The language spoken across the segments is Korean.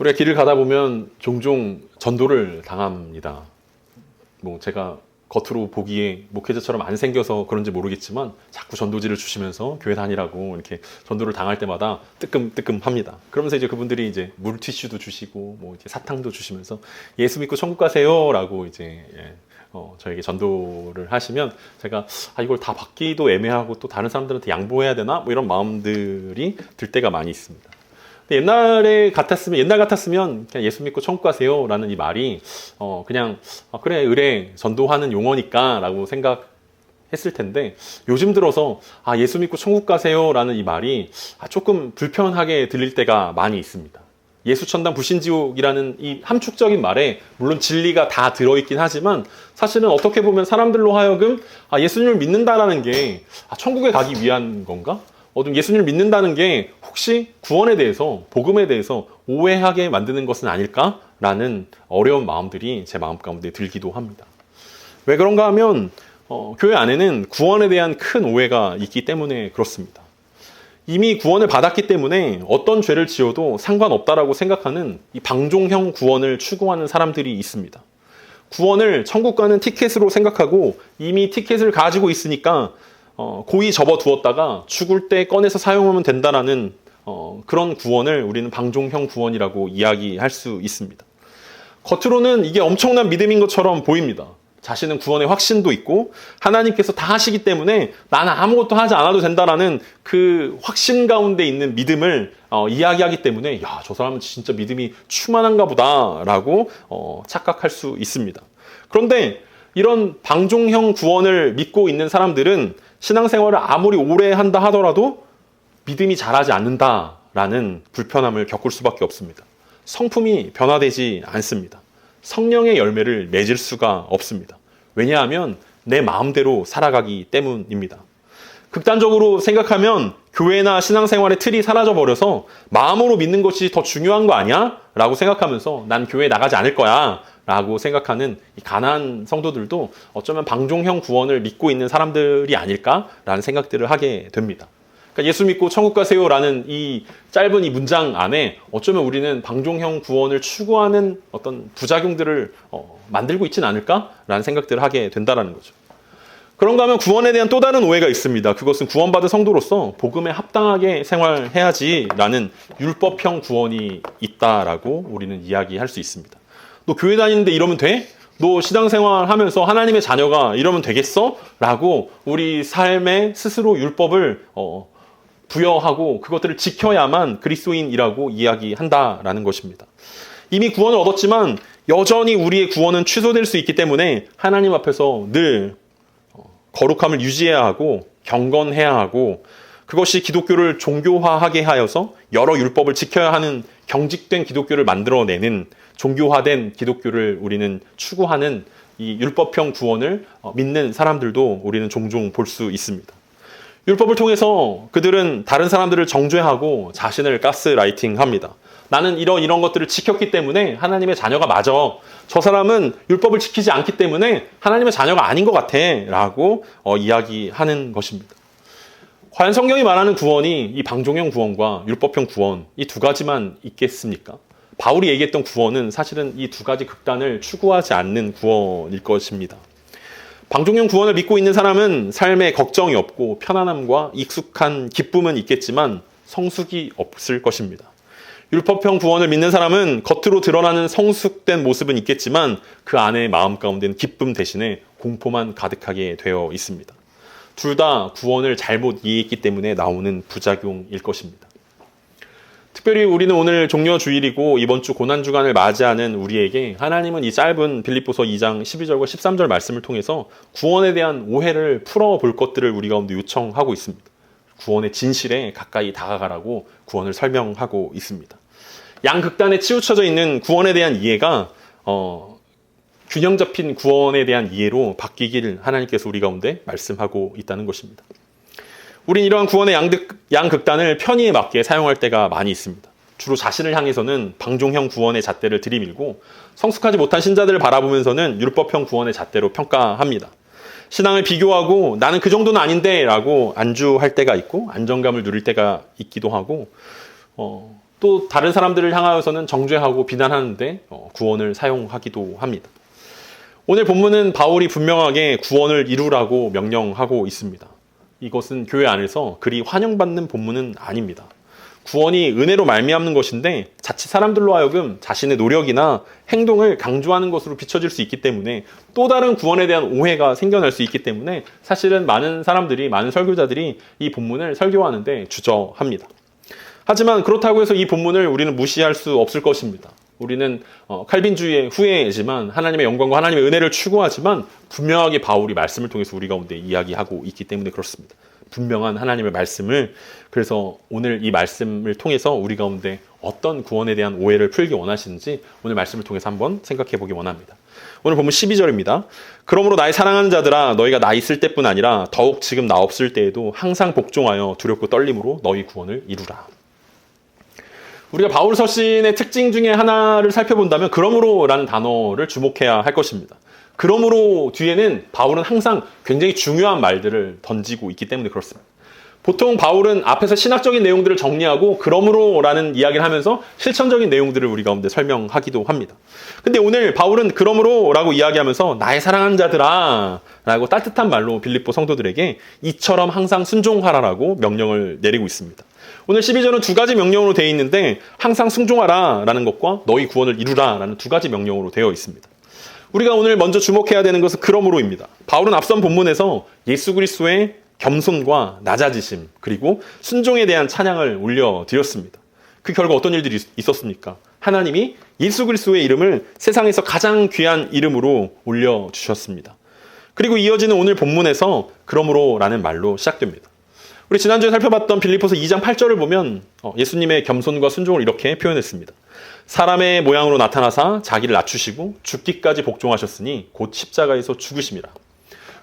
우리가 길을 가다 보면 종종 전도를 당합니다. 뭐 제가 겉으로 보기에 목회자처럼 안 생겨서 그런지 모르겠지만 자꾸 전도지를 주시면서 교회 다니라고 이렇게 전도를 당할 때마다 뜨끔뜨끔합니다. 그러면서 이제 그분들이 이제 물티슈도 주시고 뭐 이제 사탕도 주시면서 예수 믿고 천국 가세요라고 이제 저에게 전도를 하시면 제가 이걸 다 받기도 애매하고 또 다른 사람들한테 양보해야 되나 뭐 이런 마음들이 들 때가 많이 있습니다. 옛날 같았으면 그냥 예수 믿고 천국 가세요라는 이 말이 그냥 그래 의뢰 전도하는 용어니까라고 생각했을 텐데 요즘 들어서 예수 믿고 천국 가세요라는 이 말이 조금 불편하게 들릴 때가 많이 있습니다. 예수천당 불신지옥이라는 이 함축적인 말에 물론 진리가 다 들어있긴 하지만 사실은 어떻게 보면 사람들로 하여금 예수님을 믿는다라는 게 천국에 가기 위한 건가? 예수님을 믿는다는 게 혹시 구원에 대해서, 복음에 대해서 오해하게 만드는 것은 아닐까라는 어려운 마음들이 제 마음 가운데 들기도 합니다. 왜 그런가 하면 교회 안에는 구원에 대한 큰 오해가 있기 때문에 그렇습니다. 이미 구원을 받았기 때문에 어떤 죄를 지어도 상관없다라고 생각하는 이 방종형 구원을 추구하는 사람들이 있습니다. 구원을 천국 가는 티켓으로 생각하고 이미 티켓을 가지고 있으니까 고이 접어두었다가 죽을 때 꺼내서 사용하면 된다라는 그런 구원을 우리는 방종형 구원이라고 이야기할 수 있습니다. 겉으로는 이게 엄청난 믿음인 것처럼 보입니다. 자신은 구원의 확신도 있고 하나님께서 다 하시기 때문에 나는 아무것도 하지 않아도 된다라는 그 확신 가운데 있는 믿음을 이야기하기 때문에 저 사람은 진짜 믿음이 충만한가 보다라고 착각할 수 있습니다. 그런데 이런 방종형 구원을 믿고 있는 사람들은 신앙생활을 아무리 오래 한다 하더라도 믿음이 자라지 않는다라는 불편함을 겪을 수밖에 없습니다. 성품이 변화되지 않습니다. 성령의 열매를 맺을 수가 없습니다. 왜냐하면 내 마음대로 살아가기 때문입니다. 극단적으로 생각하면 교회나 신앙생활의 틀이 사라져버려서 마음으로 믿는 것이 더 중요한 거 아니야? 라고 생각하면서 난 교회에 나가지 않을 거야 라고 생각하는 이 가난한 성도들도 어쩌면 방종형 구원을 믿고 있는 사람들이 아닐까라는 생각들을 하게 됩니다. 그러니까 예수 믿고 천국 가세요라는 이 짧은 이 문장 안에 어쩌면 우리는 방종형 구원을 추구하는 어떤 부작용들을 만들고 있지는 않을까라는 생각들을 하게 된다는 거죠. 그런가 하면 구원에 대한 또 다른 오해가 있습니다. 그것은 구원받은 성도로서 복음에 합당하게 생활해야지라는 율법형 구원이 있다라고 우리는 이야기할 수 있습니다. 너 교회 다니는데 이러면 돼? 너 신앙생활 하면서 하나님의 자녀가 이러면 되겠어? 라고 우리 삶에 스스로 율법을 부여하고 그것들을 지켜야만 그리스도인이라고 이야기한다라는 것입니다. 이미 구원을 얻었지만 여전히 우리의 구원은 취소될 수 있기 때문에 하나님 앞에서 늘 거룩함을 유지해야 하고 경건해야 하고 그것이 기독교를 종교화하게 하여서 여러 율법을 지켜야 하는 경직된 기독교를 만들어내는 종교화된 기독교를 우리는 추구하는 이 율법형 구원을 믿는 사람들도 우리는 종종 볼 수 있습니다. 율법을 통해서 그들은 다른 사람들을 정죄하고 자신을 가스라이팅합니다. 나는 이런 것들을 지켰기 때문에 하나님의 자녀가 맞아. 저 사람은 율법을 지키지 않기 때문에 하나님의 자녀가 아닌 것 같아 라고 이야기하는 것입니다. 과연 성경이 말하는 구원이 이 방종형 구원과 율법형 구원 이 두 가지만 있겠습니까? 바울이 얘기했던 구원은 사실은 이 두 가지 극단을 추구하지 않는 구원일 것입니다. 방종형 구원을 믿고 있는 사람은 삶에 걱정이 없고 편안함과 익숙한 기쁨은 있겠지만 성숙이 없을 것입니다. 율법형 구원을 믿는 사람은 겉으로 드러나는 성숙된 모습은 있겠지만 그 안에 마음 가운데는 기쁨 대신에 공포만 가득하게 되어 있습니다. 둘 다 구원을 잘못 이해했기 때문에 나오는 부작용일 것입니다. 특별히 우리는 오늘 종려주일이고 이번 주 고난주간을 맞이하는 우리에게 하나님은 이 짧은 빌립보서 2장 12절과 13절 말씀을 통해서 구원에 대한 오해를 풀어볼 것들을 우리 가운데 요청하고 있습니다. 구원의 진실에 가까이 다가가라고 구원을 설명하고 있습니다. 양극단에 치우쳐져 있는 구원에 대한 이해가 균형 잡힌 구원에 대한 이해로 바뀌길 하나님께서 우리 가운데 말씀하고 있다는 것입니다. 우린 이러한 구원의 양극단을 편의에 맞게 사용할 때가 많이 있습니다. 주로 자신을 향해서는 방종형 구원의 잣대를 들이밀고 성숙하지 못한 신자들을 바라보면서는 율법형 구원의 잣대로 평가합니다. 신앙을 비교하고 나는 그 정도는 아닌데 라고 안주할 때가 있고 안정감을 누릴 때가 있기도 하고 또 다른 사람들을 향하여서는 정죄하고 비난하는데 구원을 사용하기도 합니다. 오늘 본문은 바울이 분명하게 구원을 이루라고 명령하고 있습니다. 이것은 교회 안에서 그리 환영받는 본문은 아닙니다. 구원이 은혜로 말미암는 것인데 자칫 사람들로 하여금 자신의 노력이나 행동을 강조하는 것으로 비춰질 수 있기 때문에 또 다른 구원에 대한 오해가 생겨날 수 있기 때문에 사실은 많은 설교자들이 이 본문을 설교하는데 주저합니다. 하지만 그렇다고 해서 이 본문을 우리는 무시할 수 없을 것입니다. 우리는 칼빈주의의 후예지만 하나님의 영광과 하나님의 은혜를 추구하지만 분명하게 바울이 말씀을 통해서 우리 가운데 이야기하고 있기 때문에 그렇습니다. 분명한 하나님의 말씀을, 그래서 오늘 이 말씀을 통해서 우리 가운데 어떤 구원에 대한 오해를 풀기 원하시는지 오늘 말씀을 통해서 한번 생각해 보기 원합니다. 오늘 보면 12절입니다. 그러므로 나의 사랑하는 자들아, 너희가 나 있을 때뿐 아니라 더욱 지금 나 없을 때에도 항상 복종하여 두렵고 떨림으로 너희 구원을 이루라. 우리가 바울 서신의 특징 중에 하나를 살펴본다면 그러므로라는 단어를 주목해야 할 것입니다. 그러므로 뒤에는 바울은 항상 굉장히 중요한 말들을 던지고 있기 때문에 그렇습니다. 보통 바울은 앞에서 신학적인 내용들을 정리하고 그러므로라는 이야기를 하면서 실천적인 내용들을 우리 가운데 설명하기도 합니다. 근데 오늘 바울은 그러므로라고 이야기하면서 나의 사랑하는 자들아 라고 따뜻한 말로 빌립보 성도들에게 이처럼 항상 순종하라라고 명령을 내리고 있습니다. 오늘 12절은 두 가지 명령으로 되어 있는데 항상 순종하라 라는 것과 너희 구원을 이루라 라는 두 가지 명령으로 되어 있습니다. 우리가 오늘 먼저 주목해야 되는 것은 그러므로입니다. 바울은 앞선 본문에서 예수 그리스도의 겸손과 낮아지심 그리고 순종에 대한 찬양을 올려드렸습니다. 그 결과 어떤 일들이 있었습니까? 하나님이 예수 그리스도의 이름을 세상에서 가장 귀한 이름으로 올려주셨습니다. 그리고 이어지는 오늘 본문에서 그러므로라는 말로 시작됩니다. 우리 지난주에 살펴봤던 빌립보서 2장 8절을 보면 예수님의 겸손과 순종을 이렇게 표현했습니다. 사람의 모양으로 나타나사 자기를 낮추시고 죽기까지 복종하셨으니 곧 십자가에서 죽으심이라.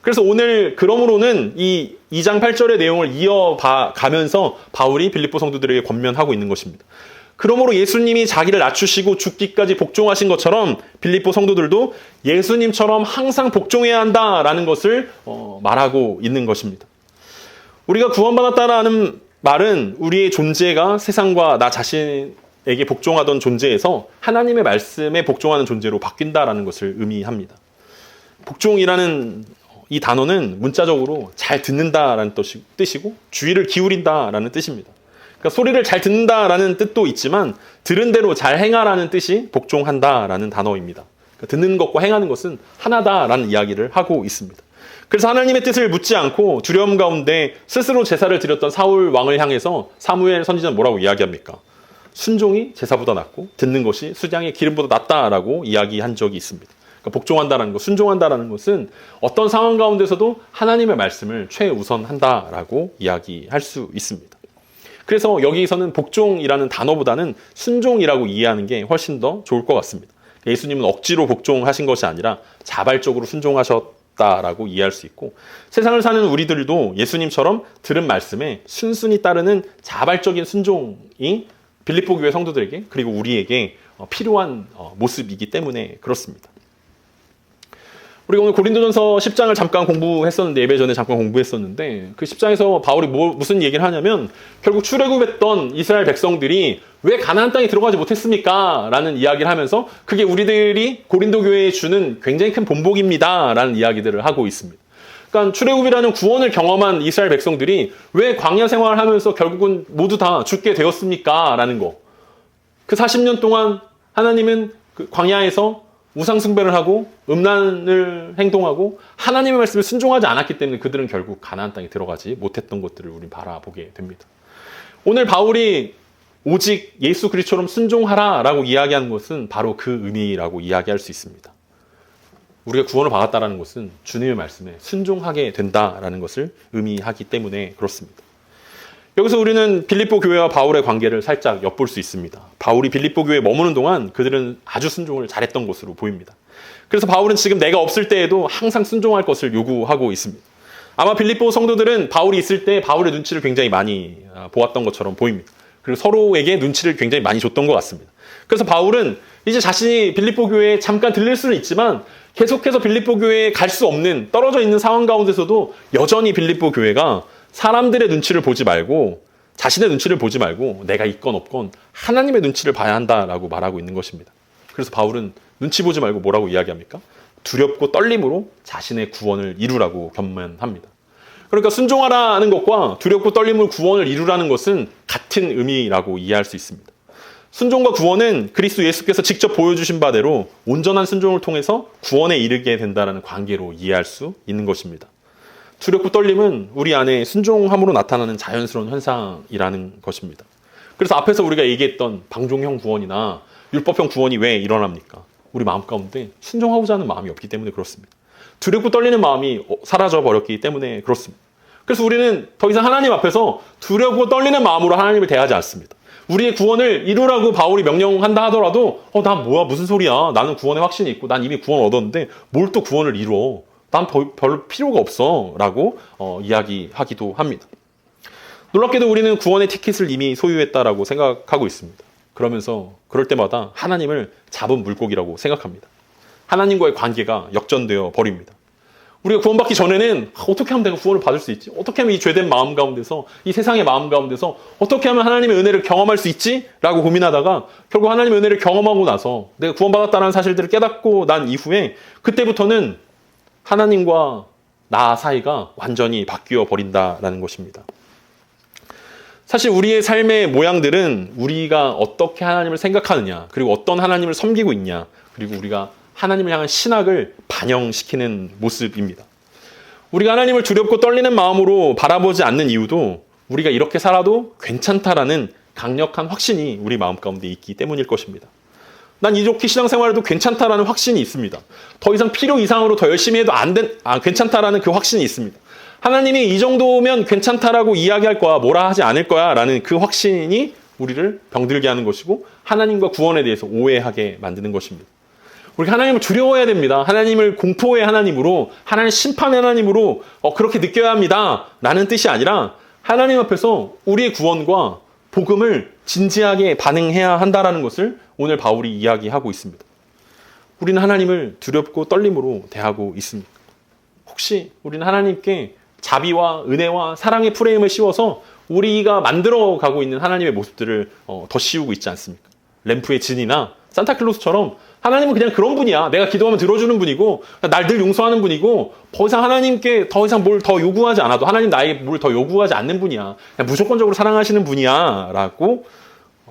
그래서 오늘 그러므로는 이 2장 8절의 내용을 이어가면서 바울이 빌립보 성도들에게 권면하고 있는 것입니다. 그러므로 예수님이 자기를 낮추시고 죽기까지 복종하신 것처럼 빌립보 성도들도 예수님처럼 항상 복종해야 한다라는 것을 말하고 있는 것입니다. 우리가 구원받았다라는 말은 우리의 존재가 세상과 나 자신에게 복종하던 존재에서 하나님의 말씀에 복종하는 존재로 바뀐다라는 것을 의미합니다. 복종이라는 이 단어는 문자적으로 잘 듣는다라는 뜻이고 주의를 기울인다라는 뜻입니다. 그러니까 소리를 잘 듣는다라는 뜻도 있지만 들은 대로 잘 행하라는 뜻이 복종한다라는 단어입니다. 그러니까 듣는 것과 행하는 것은 하나다라는 이야기를 하고 있습니다. 그래서 하나님의 뜻을 묻지 않고 두려움 가운데 스스로 제사를 드렸던 사울 왕을 향해서 사무엘 선지자는 뭐라고 이야기합니까? 순종이 제사보다 낫고 듣는 것이 수장의 기름보다 낫다라고 이야기한 적이 있습니다. 그러니까 복종한다라는 것, 순종한다라는 것은 어떤 상황 가운데서도 하나님의 말씀을 최우선한다라고 이야기할 수 있습니다. 그래서 여기서는 복종이라는 단어보다는 순종이라고 이해하는 게 훨씬 더 좋을 것 같습니다. 예수님은 억지로 복종하신 것이 아니라 자발적으로 순종하셨다라고 이해할 수 있고 세상을 사는 우리들도 예수님처럼 들은 말씀에 순순히 따르는 자발적인 순종이 빌립보 교회 성도들에게 그리고 우리에게 필요한 모습이기 때문에 그렇습니다. 우리가 오늘 고린도전서 10장을 잠깐 공부했었는데 예배 전에 잠깐 공부했었는데 그 10장에서 바울이 무슨 얘기를 하냐면 결국 출애굽했던 이스라엘 백성들이 왜 가나안 땅에 들어가지 못했습니까? 라는 이야기를 하면서 그게 우리들이 고린도 교회에 주는 굉장히 큰 본복입니다. 라는 이야기들을 하고 있습니다. 그러니까 출애굽이라는 구원을 경험한 이스라엘 백성들이 왜 광야 생활을 하면서 결국은 모두 다 죽게 되었습니까? 라는 거. 그 40년 동안 하나님은 그 광야에서 우상 숭배를 하고 음란을 행동하고 하나님의 말씀을 순종하지 않았기 때문에 그들은 결국 가나안 땅에 들어가지 못했던 것들을 우리는 바라보게 됩니다. 오늘 바울이 오직 예수 그리스도처럼 순종하라라고 이야기하는 것은 바로 그 의미라고 이야기할 수 있습니다. 우리가 구원을 받았다는 것은 주님의 말씀에 순종하게 된다라는 것을 의미하기 때문에 그렇습니다. 여기서 우리는 빌립보 교회와 바울의 관계를 살짝 엿볼 수 있습니다. 바울이 빌립보 교회에 머무는 동안 그들은 아주 순종을 잘했던 것으로 보입니다. 그래서 바울은 지금 내가 없을 때에도 항상 순종할 것을 요구하고 있습니다. 아마 빌립보 성도들은 바울이 있을 때 바울의 눈치를 굉장히 많이 보았던 것처럼 보입니다. 그리고 서로에게 눈치를 굉장히 많이 줬던 것 같습니다. 그래서 바울은 이제 자신이 빌립보 교회에 잠깐 들릴 수는 있지만 계속해서 빌립보 교회에 갈 수 없는 떨어져 있는 상황 가운데서도 여전히 빌립보 교회가 사람들의 눈치를 보지 말고 자신의 눈치를 보지 말고 내가 있건 없건 하나님의 눈치를 봐야 한다라고 말하고 있는 것입니다. 그래서 바울은 눈치 보지 말고 뭐라고 이야기합니까? 두렵고 떨림으로 자신의 구원을 이루라고 권면합니다. 그러니까 순종하라는 것과 두렵고 떨림으로 구원을 이루라는 것은 같은 의미라고 이해할 수 있습니다. 순종과 구원은 그리스도 예수께서 직접 보여주신 바대로 온전한 순종을 통해서 구원에 이르게 된다는 관계로 이해할 수 있는 것입니다. 두렵고 떨림은 우리 안에 순종함으로 나타나는 자연스러운 현상이라는 것입니다. 그래서 앞에서 우리가 얘기했던 방종형 구원이나 율법형 구원이 왜 일어납니까? 우리 마음 가운데 순종하고자 하는 마음이 없기 때문에 그렇습니다. 두렵고 떨리는 마음이 사라져 버렸기 때문에 그렇습니다. 그래서 우리는 더 이상 하나님 앞에서 두렵고 떨리는 마음으로 하나님을 대하지 않습니다. 우리의 구원을 이루라고 바울이 명령한다 하더라도 난 뭐야 무슨 소리야. 나는 구원의 확신이 있고 난 이미 구원 얻었는데 뭘 또 구원을 이루어. 난 별 필요가 없어 라고 이야기하기도 합니다. 놀랍게도 우리는 구원의 티켓을 이미 소유했다라고 생각하고 있습니다. 그러면서 그럴 때마다 하나님을 잡은 물고기라고 생각합니다. 하나님과의 관계가 역전되어 버립니다. 우리가 구원받기 전에는 어떻게 하면 내가 구원을 받을 수 있지? 어떻게 하면 이 죄된 마음 가운데서 이 세상의 마음 가운데서 어떻게 하면 하나님의 은혜를 경험할 수 있지? 라고 고민하다가 결국 하나님의 은혜를 경험하고 나서 내가 구원받았다는 사실들을 깨닫고 난 이후에 그때부터는 하나님과 나 사이가 완전히 바뀌어 버린다라는 것입니다. 사실 우리의 삶의 모양들은 우리가 어떻게 하나님을 생각하느냐, 그리고 어떤 하나님을 섬기고 있냐, 그리고 우리가 하나님을 향한 신학을 반영시키는 모습입니다. 우리가 하나님을 두렵고 떨리는 마음으로 바라보지 않는 이유도 우리가 이렇게 살아도 괜찮다라는 강력한 확신이 우리 마음 가운데 있기 때문일 것입니다. 난 이렇게 신앙생활해도 괜찮다라는 확신이 있습니다. 더 이상 필요 이상으로 더 열심히 해도 괜찮다라는 그 확신이 있습니다. 하나님이 이 정도면 괜찮다라고 이야기할 거야, 뭐라 하지 않을 거야 라는 그 확신이 우리를 병들게 하는 것이고 하나님과 구원에 대해서 오해하게 만드는 것입니다. 우리가 하나님을 두려워해야 됩니다. 하나님을 공포의 하나님으로, 하나님 심판의 하나님으로 그렇게 느껴야 합니다 라는 뜻이 아니라 하나님 앞에서 우리의 구원과 복음을 진지하게 반응해야 한다라는 것을 오늘 바울이 이야기하고 있습니다. 우리는 하나님을 두렵고 떨림으로 대하고 있습니까? 혹시 우리는 하나님께 자비와 은혜와 사랑의 프레임을 씌워서 우리가 만들어가고 있는 하나님의 모습들을 더 씌우고 있지 않습니까? 램프의 진이나 산타클로스처럼 하나님은 그냥 그런 분이야. 내가 기도하면 들어주는 분이고 날 늘 용서하는 분이고 더 이상 하나님께 더 이상 뭘 더 요구하지 않아도 하나님 나에게 뭘 더 요구하지 않는 분이야. 그냥 무조건적으로 사랑하시는 분이야 라고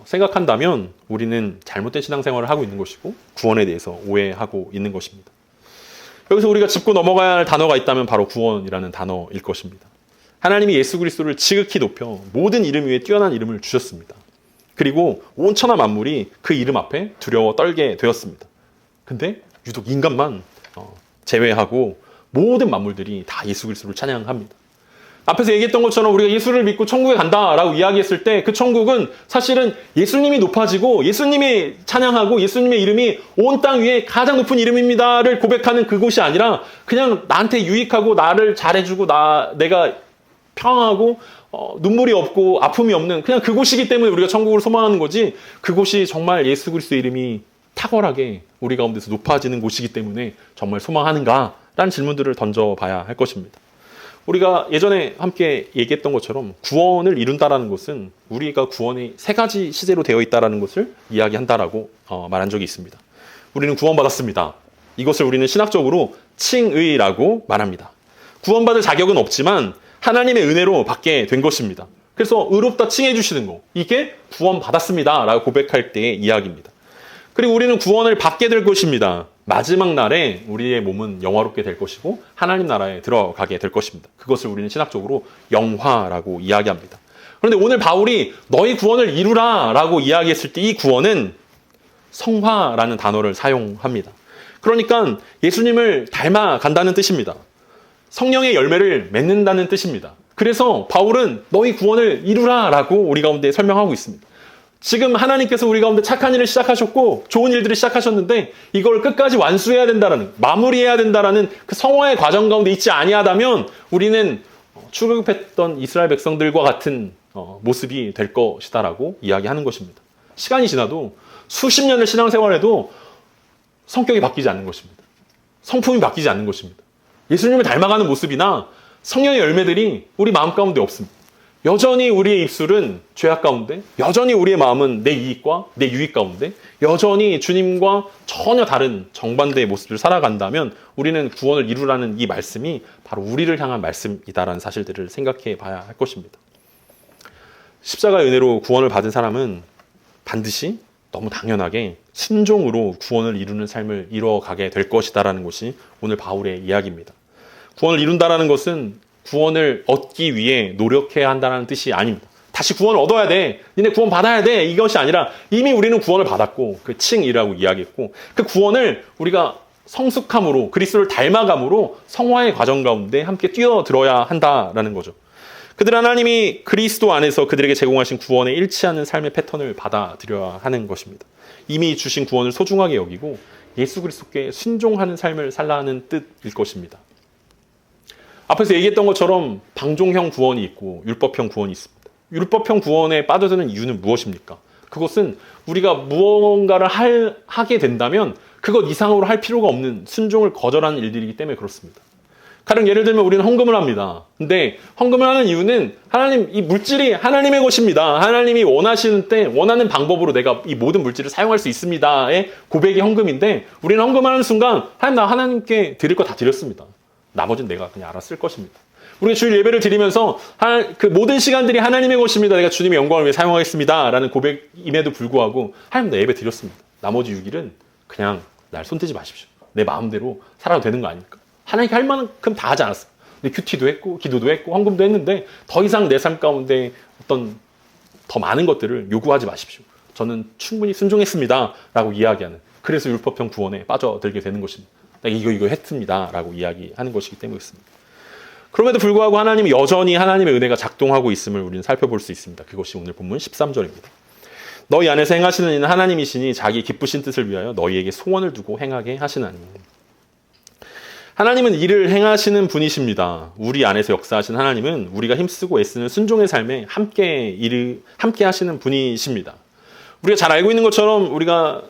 생각한다면 우리는 잘못된 신앙생활을 하고 있는 것이고 구원에 대해서 오해하고 있는 것입니다. 여기서 우리가 짚고 넘어가야 할 단어가 있다면 바로 구원이라는 단어일 것입니다. 하나님이 예수 그리스도를 지극히 높여 모든 이름 위에 뛰어난 이름을 주셨습니다. 그리고 온 천하 만물이 그 이름 앞에 두려워 떨게 되었습니다. 근데 유독 인간만 제외하고 모든 만물들이 다 예수 그리스도를 찬양합니다. 앞에서 얘기했던 것처럼 우리가 예수를 믿고 천국에 간다라고 이야기했을 때 그 천국은 사실은 예수님이 높아지고 예수님이 찬양하고 예수님의 이름이 온 땅 위에 가장 높은 이름입니다를 고백하는 그곳이 아니라 그냥 나한테 유익하고 나를 잘해주고 내가 평안하고 눈물이 없고 아픔이 없는 그냥 그곳이기 때문에 우리가 천국을 소망하는 거지 그곳이 정말 예수 그리스도의 이름이 탁월하게 우리 가운데서 높아지는 곳이기 때문에 정말 소망하는가라는 질문들을 던져봐야 할 것입니다. 우리가 예전에 함께 얘기했던 것처럼 구원을 이룬다라는 것은 우리가 구원의 세 가지 시제로 되어 있다는 것을 이야기한다라고 말한 적이 있습니다. 우리는 구원받았습니다. 이것을 우리는 신학적으로 칭의라고 말합니다. 구원받을 자격은 없지만 하나님의 은혜로 받게 된 것입니다. 그래서 의롭다 칭해 주시는 거, 이게 구원받았습니다 라고 고백할 때의 이야기입니다. 그리고 우리는 구원을 받게 될 것입니다. 마지막 날에 우리의 몸은 영화롭게 될 것이고 하나님 나라에 들어가게 될 것입니다. 그것을 우리는 신학적으로 영화라고 이야기합니다. 그런데 오늘 바울이 너희 구원을 이루라 라고 이야기했을 때 이 구원은 성화라는 단어를 사용합니다. 그러니까 예수님을 닮아간다는 뜻입니다. 성령의 열매를 맺는다는 뜻입니다. 그래서 바울은 너희 구원을 이루라 라고 우리 가운데 설명하고 있습니다. 지금 하나님께서 우리 가운데 착한 일을 시작하셨고 좋은 일들을 시작하셨는데 이걸 끝까지 완수해야 된다라는, 마무리해야 된다라는 그 성화의 과정 가운데 있지 아니하다면 우리는 출애굽했던 이스라엘 백성들과 같은 모습이 될 것이다라고 이야기하는 것입니다. 시간이 지나도 수십 년을 신앙생활해도 성격이 바뀌지 않는 것입니다. 성품이 바뀌지 않는 것입니다. 예수님을 닮아가는 모습이나 성령의 열매들이 우리 마음 가운데 없습니다. 여전히 우리의 입술은 죄악 가운데, 여전히 우리의 마음은 내 이익과 내 유익 가운데, 여전히 주님과 전혀 다른 정반대의 모습을 살아간다면 우리는 구원을 이루라는 이 말씀이 바로 우리를 향한 말씀이다라는 사실들을 생각해 봐야 할 것입니다. 십자가의 은혜로 구원을 받은 사람은 반드시 너무 당연하게 순종으로 구원을 이루는 삶을 이루어가게 될 것이다라는 것이 오늘 바울의 이야기입니다. 구원을 이룬다라는 것은 구원을 얻기 위해 노력해야 한다는 뜻이 아닙니다. 다시 구원을 얻어야 돼. 니네 구원 받아야 돼. 이것이 아니라 이미 우리는 구원을 받았고 그 칭이라고 이야기했고 그 구원을 우리가 성숙함으로 그리스도를 닮아감으로 성화의 과정 가운데 함께 뛰어들어야 한다라는 거죠. 그들 하나님이 그리스도 안에서 그들에게 제공하신 구원에 일치하는 삶의 패턴을 받아들여야 하는 것입니다. 이미 주신 구원을 소중하게 여기고 예수 그리스도께 순종하는 삶을 살라는 뜻일 것입니다. 앞에서 얘기했던 것처럼 방종형 구원이 있고 율법형 구원이 있습니다. 율법형 구원에 빠져드는 이유는 무엇입니까? 그것은 우리가 무언가를 하게 된다면 그것 이상으로 할 필요가 없는 순종을 거절하는 일들이기 때문에 그렇습니다. 가령 예를 들면 우리는 헌금을 합니다. 근데 헌금을 하는 이유는 하나님, 이 물질이 하나님의 것입니다. 하나님이 원하시는 때 원하는 방법으로 내가 이 모든 물질을 사용할 수 있습니다의 고백이 헌금인데 우리는 헌금하는 순간 하나님, 나 하나님께 드릴 거 다 드렸습니다. 나머지는 내가 그냥 알아 쓸 것입니다. 우리가 주일 예배를 드리면서 그 모든 시간들이 하나님의 것입니다. 내가 주님의 영광을 위해 사용하겠습니다. 라는 고백임에도 불구하고 하나님, 나 예배 드렸습니다. 나머지 6일은 그냥 날 손대지 마십시오. 내 마음대로 살아도 되는 거 아닙니까? 하나님께 할 만큼 다 하지 않았어요. 근데 큐티도 했고 기도도 했고 헌금도 했는데 더 이상 내 삶 가운데 어떤 더 많은 것들을 요구하지 마십시오. 저는 충분히 순종했습니다. 라고 이야기하는, 그래서 율법형 구원에 빠져들게 되는 것입니다. 내가 이거 했습니다. 라고 이야기하는 것이기 때문이었습니다. 그럼에도 불구하고 하나님이 여전히 하나님의 은혜가 작동하고 있음을 우리는 살펴볼 수 있습니다. 그것이 오늘 본문 13절입니다. 너희 안에서 행하시는 이는 하나님이시니 자기 기쁘신 뜻을 위하여 너희에게 소원을 두고 행하게 하시나니. 하나님은 일을 행하시는 분이십니다. 우리 안에서 역사하신 하나님은 우리가 힘쓰고 애쓰는 순종의 삶에 함께 하시는 분이십니다. 우리가 잘 알고 있는 것처럼 우리가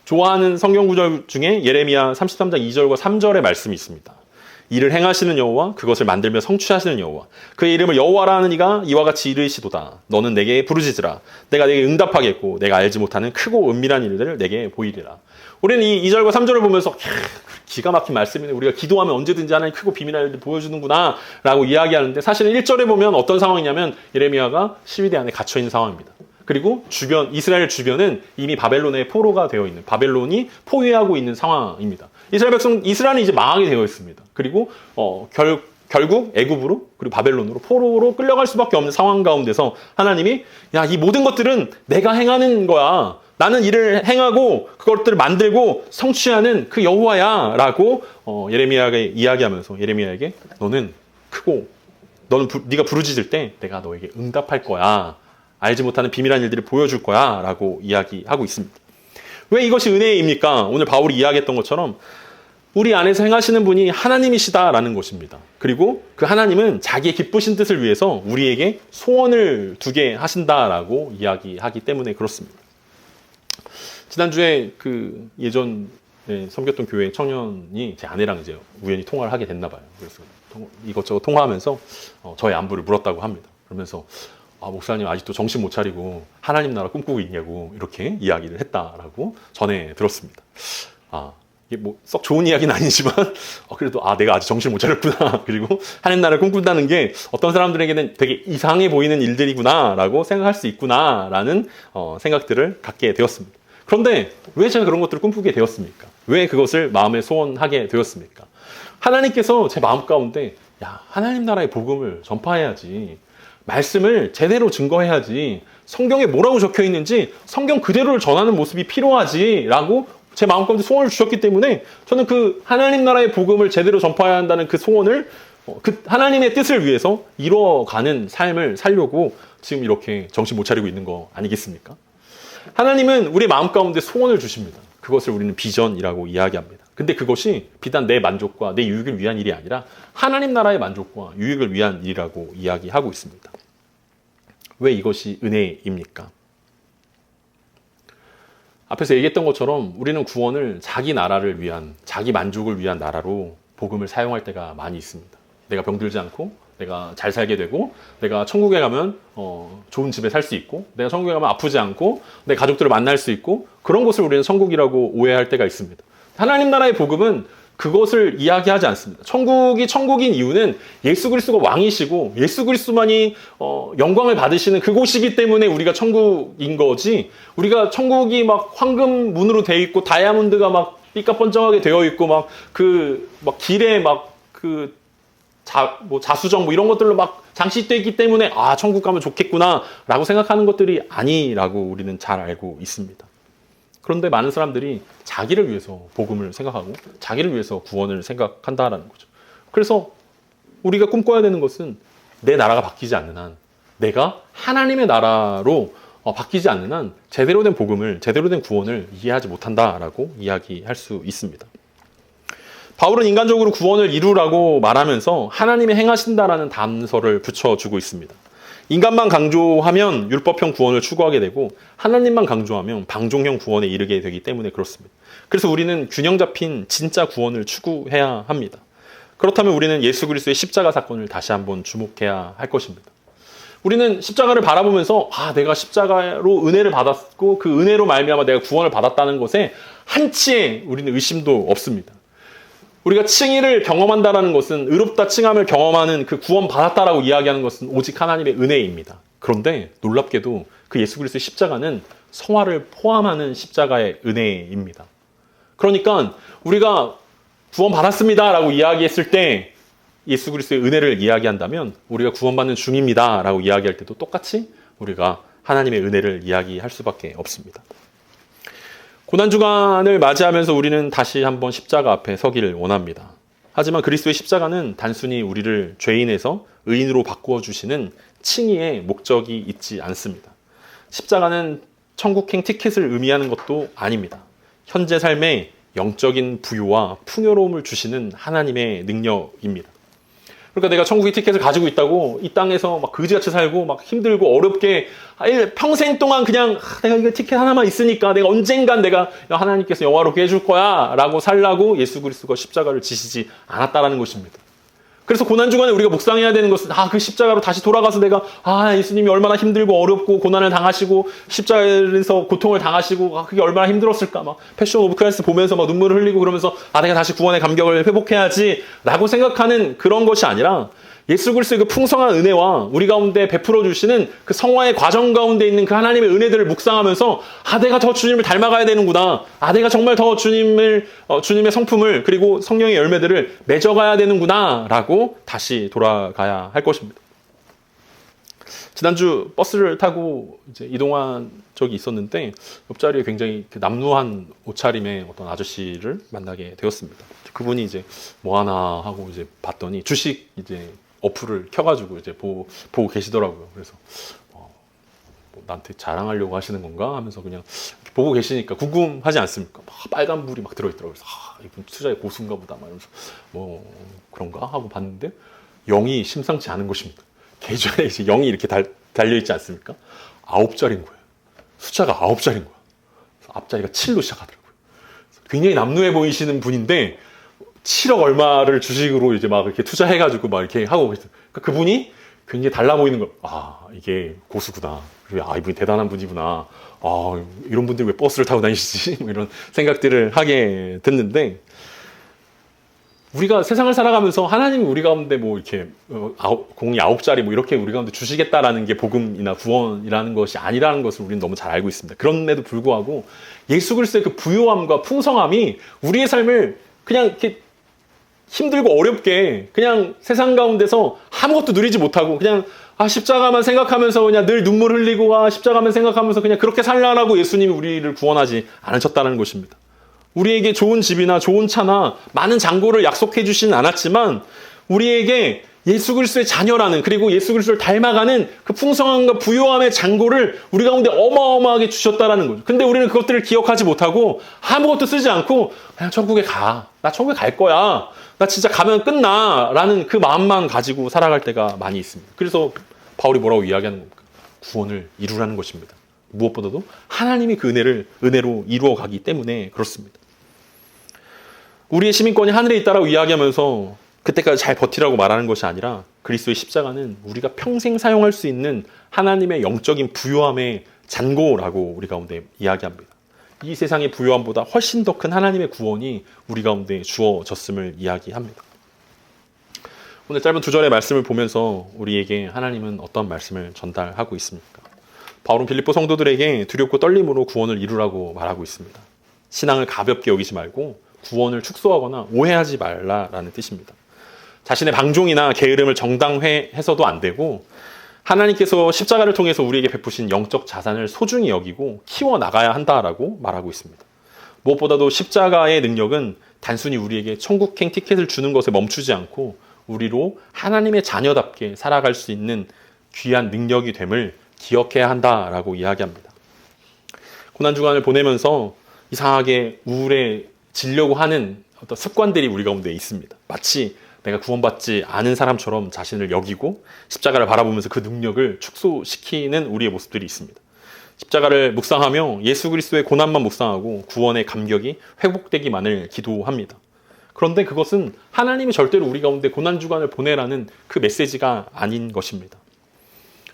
좋아하는 성경 구절 중에 예레미야 33장 2절과 3절의 말씀이 있습니다. 일을 행하시는 여호와, 그것을 만들며 성취하시는 여호와, 그의 이름을 여호와라 하는 이가 이와 같이 이르시도다. 너는 내게 부르짖으라. 내가 내게 응답하겠고 내가 알지 못하는 크고 은밀한 일들을 내게 보이리라. 우리는 이 2절과 3절을 보면서 기가 막힌 말씀이네. 우리가 기도하면 언제든지 하나님 크고 비밀한 일들 보여주는구나 라고 이야기하는데, 사실은 1절에 보면 어떤 상황이냐면 예레미야가 시위대 안에 갇혀있는 상황입니다. 그리고 이스라엘 주변은 이미 바벨론의 포로가 되어 있는, 바벨론이 포위하고 있는 상황입니다. 이스라엘은 이제 망하게 되어 있습니다. 그리고 결국 애굽으로 그리고 바벨론으로 포로로 끌려갈 수밖에 없는 상황 가운데서 하나님이, 야, 이 모든 것들은 내가 행하는 거야. 나는 일을 행하고 그것들을 만들고 성취하는 그 여호와야 라고 예레미야에게 이야기하면서 예레미야에게 너는 크고 네가 부르짖을 때 내가 너에게 응답할 거야. 알지 못하는 비밀한 일들을 보여줄 거야 라고 이야기하고 있습니다. 왜 이것이 은혜입니까? 오늘 바울이 이야기했던 것처럼 우리 안에서 행하시는 분이 하나님이시다라는 것입니다. 그리고 그 하나님은 자기의 기쁘신 뜻을 위해서 우리에게 소원을 두게 하신다라고 이야기하기 때문에 그렇습니다. 지난주에 그 예전에 섬겼던 교회 청년이 제 아내랑 이제 우연히 통화를 하게 됐나 봐요. 그래서 이것저것 통화하면서 저의 안부를 물었다고 합니다. 그러면서 목사님 아직도 정신 못 차리고 하나님 나라 꿈꾸고 있냐고 이렇게 이야기를 했다라고 전해 들었습니다. 이게 뭐 썩 좋은 이야기는 아니지만 그래도 내가 아직 정신 못 차렸구나. 그리고 하나님 나라를 꿈꾼다는 게 어떤 사람들에게는 되게 이상해 보이는 일들이구나라고 생각할 수 있구나라는 생각들을 갖게 되었습니다. 그런데 왜 제가 그런 것들을 꿈꾸게 되었습니까? 왜 그것을 마음에 소원하게 되었습니까? 하나님께서 제 마음 가운데 하나님 나라의 복음을 전파해야지, 말씀을 제대로 증거해야지, 성경에 뭐라고 적혀 있는지 성경 그대로를 전하는 모습이 필요하지 라고 제 마음 가운데 소원을 주셨기 때문에 저는 그 하나님 나라의 복음을 제대로 전파해야 한다는 그 소원을 그 하나님의 뜻을 위해서 이루어가는 삶을 살려고 지금 이렇게 정신 못 차리고 있는 거 아니겠습니까? 하나님은 우리 마음 가운데 소원을 주십니다. 그것을 우리는 비전이라고 이야기합니다. 근데 그것이 비단 내 만족과 내 유익을 위한 일이 아니라 하나님 나라의 만족과 유익을 위한 일이라고 이야기하고 있습니다. 왜 이것이 은혜입니까? 앞에서 얘기했던 것처럼 우리는 구원을 자기 나라를 위한, 자기 만족을 위한 나라로 복음을 사용할 때가 많이 있습니다. 내가 병들지 않고 내가 잘 살게 되고, 내가 천국에 가면 좋은 집에 살 수 있고, 내가 천국에 가면 아프지 않고 내 가족들을 만날 수 있고, 그런 것을 우리는 천국이라고 오해할 때가 있습니다. 하나님 나라의 복음은 그것을 이야기하지 않습니다. 천국이 천국인 이유는 예수 그리스도가 왕이시고 예수 그리스도만이 영광을 받으시는 그곳이기 때문에 우리가 천국인 거지, 우리가 천국이 막 황금 문으로 되어 있고 다이아몬드가 막 삐까뻔쩍하게 되어 있고 막 길에 자수정 뭐 이런 것들로 막 장식되어 있기 때문에 천국 가면 좋겠구나 라고 생각하는 것들이 아니라고 우리는 잘 알고 있습니다. 그런데 많은 사람들이 자기를 위해서 복음을 생각하고 자기를 위해서 구원을 생각한다라는 거죠. 그래서 우리가 꿈꿔야 되는 것은 내 나라가 바뀌지 않는 한, 내가 하나님의 나라로 바뀌지 않는 한 제대로 된 복음을, 제대로 된 구원을 이해하지 못한다라고 이야기할 수 있습니다. 바울은 인간적으로 구원을 이루라고 말하면서 하나님이 행하신다라는 단서를 붙여주고 있습니다. 인간만 강조하면 율법형 구원을 추구하게 되고 하나님만 강조하면 방종형 구원에 이르게 되기 때문에 그렇습니다. 그래서 우리는 균형 잡힌 진짜 구원을 추구해야 합니다. 그렇다면 우리는 예수 그리스도의 십자가 사건을 다시 한번 주목해야 할 것입니다. 우리는 십자가를 바라보면서 내가 십자가로 은혜를 받았고 그 은혜로 말미암아 내가 구원을 받았다는 것에 한치의 우리는 의심도 없습니다. 우리가 칭의를 경험한다는 것은, 의롭다 칭함을 경험하는 그 구원 받았다라고 이야기하는 것은 오직 하나님의 은혜입니다. 그런데 놀랍게도 그 예수 그리스도의 십자가는 성화를 포함하는 십자가의 은혜입니다. 그러니까 우리가 구원 받았습니다라고 이야기했을 때 예수 그리스도의 은혜를 이야기한다면 우리가 구원받는 중입니다라고 이야기할 때도 똑같이 우리가 하나님의 은혜를 이야기할 수밖에 없습니다. 고난주간을 맞이하면서 우리는 다시 한번 십자가 앞에 서기를 원합니다. 하지만 그리스도의 십자가는 단순히 우리를 죄인에서 의인으로 바꾸어 주시는 칭의의 목적이 있지 않습니다. 십자가는 천국행 티켓을 의미하는 것도 아닙니다. 현재 삶에 영적인 부유와 풍요로움을 주시는 하나님의 능력입니다. 그러니까 내가 천국의 티켓을 가지고 있다고 이 땅에서 막 그지같이 살고 막 힘들고 어렵게 평생 동안 그냥 내가 이거 티켓 하나만 있으니까 내가 언젠간 내가 하나님께서 영화롭게 해줄 거야 라고 살라고 예수 그리스도가 십자가를 지시지 않았다라는 것입니다. 그래서 고난주간에 우리가 묵상해야 되는 것은 그 십자가로 다시 돌아가서 내가 예수님이 얼마나 힘들고 어렵고 고난을 당하시고 십자가에서 고통을 당하시고 그게 얼마나 힘들었을까, 막 패션 오브 크라이스트 보면서 막 눈물을 흘리고 그러면서 내가 다시 구원의 감격을 회복해야지 라고 생각하는 그런 것이 아니라 예수 그리스도의 그 풍성한 은혜와 우리 가운데 베풀어 주시는 그 성화의 과정 가운데 있는 그 하나님의 은혜들을 묵상하면서 내가 더 주님을 닮아가야 되는구나, 내가 정말 더 주님의 성품을 그리고 성령의 열매들을 맺어가야 되는구나 라고 다시 돌아가야 할 것입니다. 지난주 버스를 타고 이제 이동한 적이 있었는데 옆자리에 굉장히 남루한 옷차림의 어떤 아저씨를 만나게 되었습니다. 그분이 이제 뭐 하나 하고 이제 봤더니 주식 이제 어플을 켜가지고 이제 보고 계시더라고요. 그래서 뭐 나한테 자랑하려고 하시는 건가 하면서 그냥 보고 계시니까 궁금하지 않습니까? 빨간 불이 막 들어있더라고요. 그래서 이분 투자의 고수인가 보다 막 이러면서 뭐 그런가 하고 봤는데 영이 심상치 않은 것입니다. 계좌에 이제 영이 이렇게 달려있지 않습니까? 9자리인 거예요. 숫자가 9자리인 거야. 앞자리가 7로 시작하더라고요. 굉장히 남루해 보이시는 분인데 7억 얼마를 주식으로 이제 막 이렇게 투자해가지고 막 이렇게 하고 계세요. 그러니까 그분이 굉장히 달라 보이는 거예요. 이게 고수구나. 이분이 대단한 분이구나. 이런 분들이 왜 버스를 타고 다니시지? 뭐 이런 생각들을 하게 됐는데, 우리가 세상을 살아가면서 하나님이 우리 가운데 뭐 이렇게 공이 9자리 뭐 이렇게 우리 가운데 주시겠다라는 게 복음이나 구원이라는 것이 아니라는 것을 우리는 너무 잘 알고 있습니다. 그런데도 불구하고 예수 그리스도의 그 부요함과 풍성함이 우리의 삶을 그냥 이렇게 힘들고 어렵게 그냥 세상 가운데서 아무것도 누리지 못하고 그냥 십자가만 생각하면서 그냥 늘 눈물 흘리고 십자가만 생각하면서 그냥 그렇게 살라라고 예수님이 우리를 구원하지 않으셨다는 것입니다. 우리에게 좋은 집이나 좋은 차나 많은 장고를 약속해 주시는 않았지만 우리에게 예수 그리스도의 자녀라는, 그리고 예수 그리스도를 닮아가는 그 풍성함과 부요함의 장고를 우리 가운데 어마어마하게 주셨다라는 거죠. 근데 우리는 그것들을 기억하지 못하고 아무것도 쓰지 않고 그냥 천국에 나 천국에 갈 거야. 나 진짜 가면 끝나. 라는 그 마음만 가지고 살아갈 때가 많이 있습니다. 그래서 바울이 뭐라고 이야기하는 겁니까? 구원을 이루라는 것입니다. 무엇보다도 하나님이 그 은혜로 이루어 가기 때문에 그렇습니다. 우리의 시민권이 하늘에 있다라고 이야기하면서 그때까지 잘 버티라고 말하는 것이 아니라 그리스도의 십자가는 우리가 평생 사용할 수 있는 하나님의 영적인 부요함의 잔고라고 우리 가운데 이야기합니다. 이 세상의 부요함보다 훨씬 더 큰 하나님의 구원이 우리 가운데 주어졌음을 이야기합니다. 오늘 짧은 두 절의 말씀을 보면서 우리에게 하나님은 어떤 말씀을 전달하고 있습니까? 바울은 빌립보 성도들에게 두렵고 떨림으로 구원을 이루라고 말하고 있습니다. 신앙을 가볍게 여기지 말고 구원을 축소하거나 오해하지 말라라는 뜻입니다. 자신의 방종이나 게으름을 정당화해서도 안 되고 하나님께서 십자가를 통해서 우리에게 베푸신 영적 자산을 소중히 여기고 키워나가야 한다라고 말하고 있습니다. 무엇보다도 십자가의 능력은 단순히 우리에게 천국행 티켓을 주는 것에 멈추지 않고 우리로 하나님의 자녀답게 살아갈 수 있는 귀한 능력이 됨을 기억해야 한다라고 이야기합니다. 고난주간을 보내면서 이상하게 우울해지려고 하는 어떤 습관들이 우리 가운데 있습니다. 마치 내가 구원받지 않은 사람처럼 자신을 여기고 십자가를 바라보면서 그 능력을 축소시키는 우리의 모습들이 있습니다. 십자가를 묵상하며 예수 그리스도의 고난만 묵상하고 구원의 감격이 회복되기만을 기도합니다. 그런데 그것은 하나님이 절대로 우리 가운데 고난주간을 보내라는 그 메시지가 아닌 것입니다.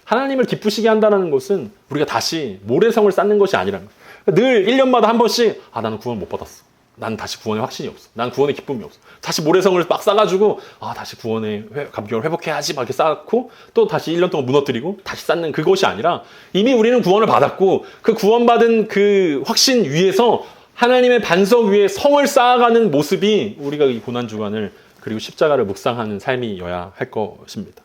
하나님을 기쁘시게 한다는 것은 우리가 다시 모래성을 쌓는 것이 아니라는 거예요. 늘 1년마다 한 번씩 나는 구원 못 받았어. 난 다시 구원의 확신이 없어. 난 구원의 기쁨이 없어. 다시 모래성을 막 쌓아가지고 다시 구원의 감격을 회복해야지 막 이렇게 쌓고 또 다시 1년 동안 무너뜨리고 다시 쌓는 그것이 아니라 이미 우리는 구원을 받았고 그 구원받은 그 확신 위에서 하나님의 반석 위에 성을 쌓아가는 모습이 우리가 이 고난주간을 그리고 십자가를 묵상하는 삶이어야 할 것입니다.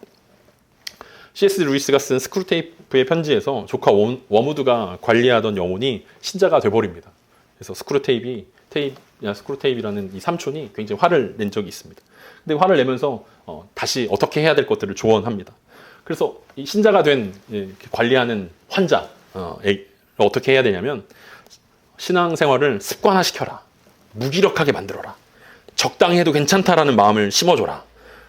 C.S. 루이스가 쓴 스크루테이프의 편지에서 조카 워무드가 관리하던 영혼이 신자가 돼버립니다. 그래서 스크루테이프라는 이 삼촌이 굉장히 화를 낸 적이 있습니다. 근데 화를 내면서 다시 어떻게 해야 될 것들을 조언합니다. 그래서 이 신자가 된 관리하는 환자 어떻게 해야 되냐면 신앙생활을 습관화시켜라. 무기력하게 만들어라. 적당히 해도 괜찮다라는 마음을 심어줘라.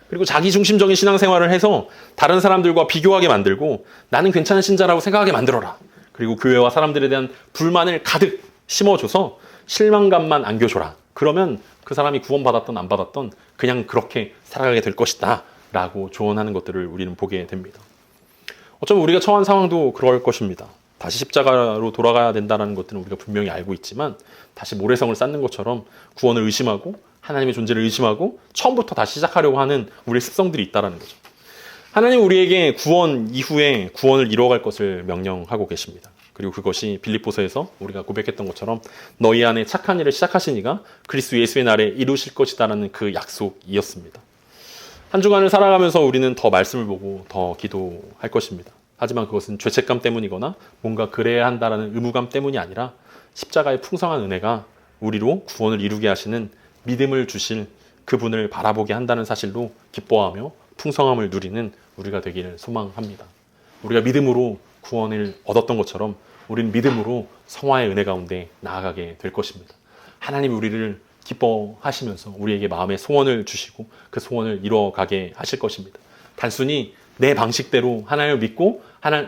그리고 자기중심적인 신앙생활을 해서 다른 사람들과 비교하게 만들고 나는 괜찮은 신자라고 생각하게 만들어라. 그리고 교회와 사람들에 대한 불만을 가득 심어줘서 실망감만 안겨줘라. 그러면 그 사람이 구원받았던 안 받았던 그냥 그렇게 살아가게 될 것이다 라고 조언하는 것들을 우리는 보게 됩니다. 어쩌면 우리가 처한 상황도 그럴 것입니다. 다시 십자가로 돌아가야 된다는 것들은 우리가 분명히 알고 있지만 다시 모래성을 쌓는 것처럼 구원을 의심하고 하나님의 존재를 의심하고 처음부터 다시 시작하려고 하는 우리의 습성들이 있다는 거죠. 하나님 우리에게 구원 이후에 구원을 이루어갈 것을 명령하고 계십니다. 그리고 그것이 빌립보서에서 우리가 고백했던 것처럼 너희 안에 착한 일을 시작하시니가 그리스도 예수의 날에 이루실 것이다라는 그 약속이었습니다. 한 주간을 살아가면서 우리는 더 말씀을 보고 더 기도할 것입니다. 하지만 그것은 죄책감 때문이거나 뭔가 그래야 한다라는 의무감 때문이 아니라 십자가의 풍성한 은혜가 우리로 구원을 이루게 하시는 믿음을 주실 그분을 바라보게 한다는 사실로 기뻐하며 풍성함을 누리는 우리가 되기를 소망합니다. 우리가 믿음으로 구원을 얻었던 것처럼 우리는 믿음으로 성화의 은혜 가운데 나아가게 될 것입니다. 하나님이 우리를 기뻐하시면서 우리에게 마음의 소원을 주시고 그 소원을 이루어가게 하실 것입니다. 단순히 내 방식대로 하나님을 믿고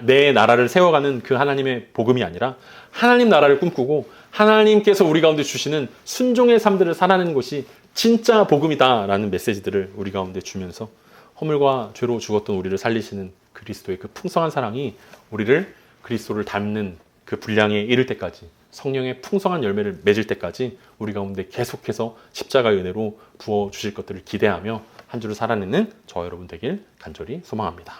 내 나라를 세워가는 그 하나님의 복음이 아니라 하나님 나라를 꿈꾸고 하나님께서 우리 가운데 주시는 순종의 삶들을 살아내는 것이 진짜 복음이다라는 메시지들을 우리 가운데 주면서 허물과 죄로 죽었던 우리를 살리시는 그리스도의 그 풍성한 사랑이 우리를 그리스도를 닮는 그 분량에 이를 때까지 성령의 풍성한 열매를 맺을 때까지 우리 가운데 계속해서 십자가의 은혜로 부어주실 것들을 기대하며 한 주를 살아내는 저와 여러분 되길 간절히 소망합니다.